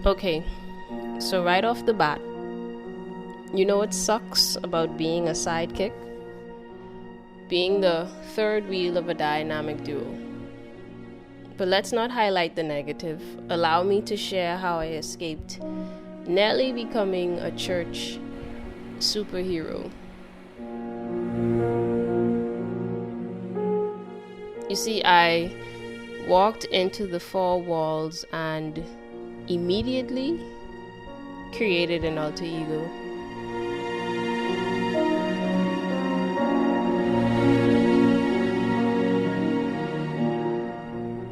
Okay, so right off the bat, you know what sucks about being a sidekick? Being the third wheel of a dynamic duo. But let's not highlight the negative. Allow me to share how I escaped nearly becoming a church superhero. You see, I walked into the four walls and immediately created an alter ego.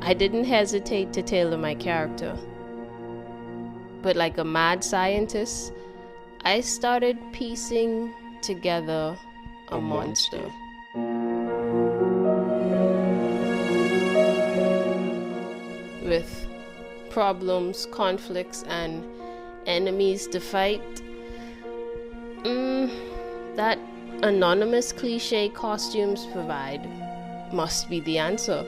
I didn't hesitate to tailor my character, but like a mad scientist, I started piecing together a monster. With problems, conflicts, and enemies to fight. That anonymous cliche costumes provide must be the answer.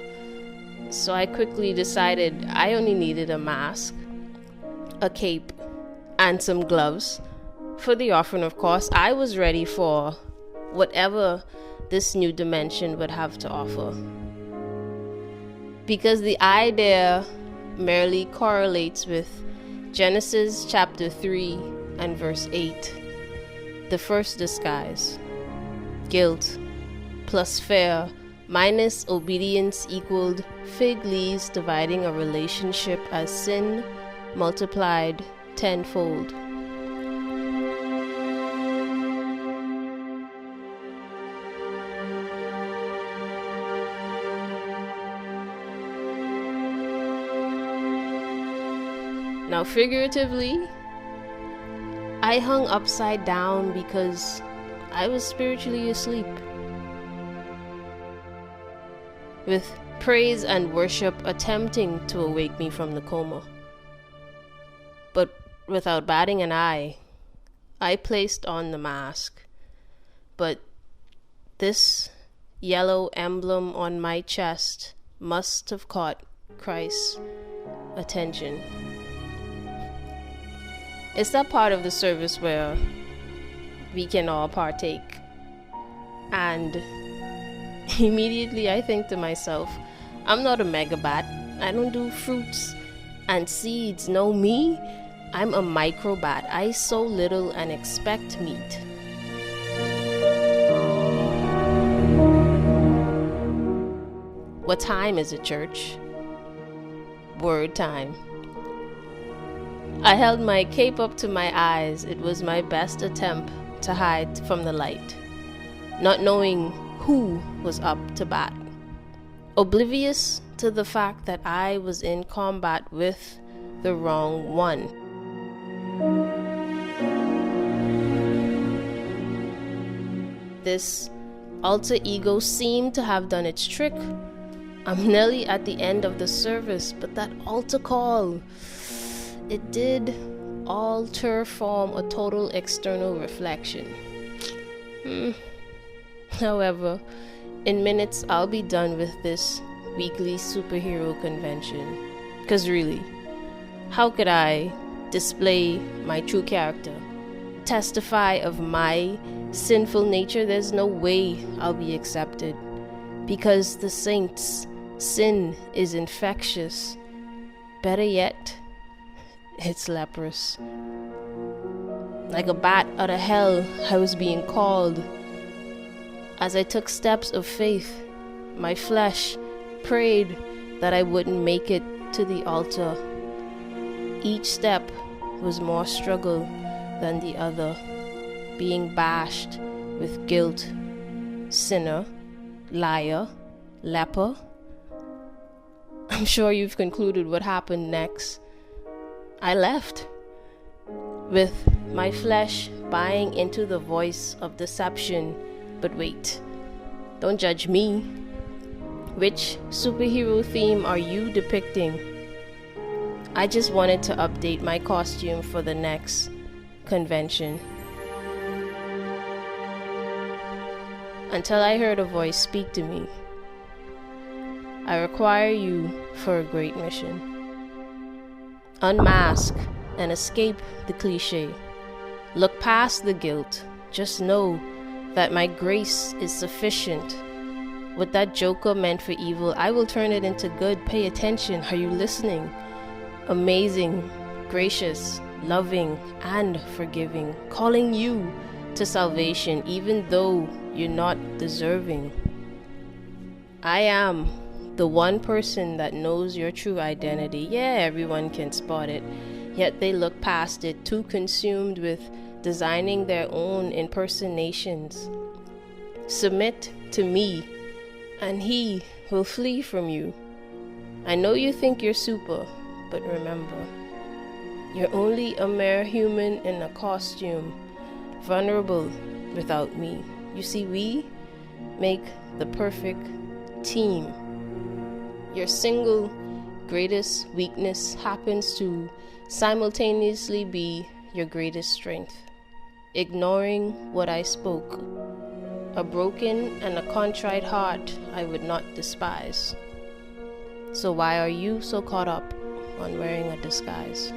So I quickly decided I only needed a mask, a cape, and some gloves. For the offering, of course, I was ready for whatever this new dimension would have to offer. Because the idea merely correlates with Genesis chapter 3 and verse 8. The first disguise. Guilt plus fear minus obedience equaled fig leaves dividing a relationship as sin multiplied tenfold. Now, figuratively, I hung upside down because I was spiritually asleep. With praise and worship attempting to awake me from the coma. But without batting an eye, I placed on the mask. But this yellow emblem on my chest must have caught Christ's attention. It's that part of the service where we can all partake. And immediately I think to myself, I'm not a megabat. I don't do fruits and seeds. No, me, I'm a microbat. I sow little and expect meat. What time is it, church? Word time. I held my cape up to my eyes. It was my best attempt to hide from the light, not knowing who was up to bat, oblivious to the fact that I was in combat with the wrong one. This alter ego seemed to have done its trick. I'm nearly at the end of the service, but that altar call, it did alter form a total external reflection. However, in minutes I'll be done with this weekly superhero convention. Cause really, how could I display my true character, testify of my sinful nature? There's no way I'll be accepted. Because the saints' sin is infectious. Better yet, it's leprous. Like a bat out of hell, I was being called. As I took steps of faith, my flesh prayed that I wouldn't make it to the altar. Each step was more struggle than the other, being bashed with guilt, sinner, liar, leper. I'm sure you've concluded what happened next. I left, with my flesh buying into the voice of deception. But wait, don't judge me. Which superhero theme are you depicting? I just wanted to update my costume for the next convention. Until I heard a voice speak to me. I require you for a great mission. Unmask and escape the cliche. Look past the guilt. Just know that my grace is sufficient. What that joker meant for evil, I will turn it into good. Pay attention. Are you listening? Amazing, gracious, loving, and forgiving, calling you to salvation even though you're not deserving. I am the one person that knows your true identity. Yeah, everyone can spot it, yet they look past it, too consumed with designing their own impersonations. Submit to me, and he will flee from you. I know you think you're super, but remember, you're only a mere human in a costume, vulnerable without me. You see, we make the perfect team. Your single greatest weakness happens to simultaneously be your greatest strength. Ignoring what I spoke. A broken and a contrite heart I would not despise. So why are you so caught up on wearing a disguise?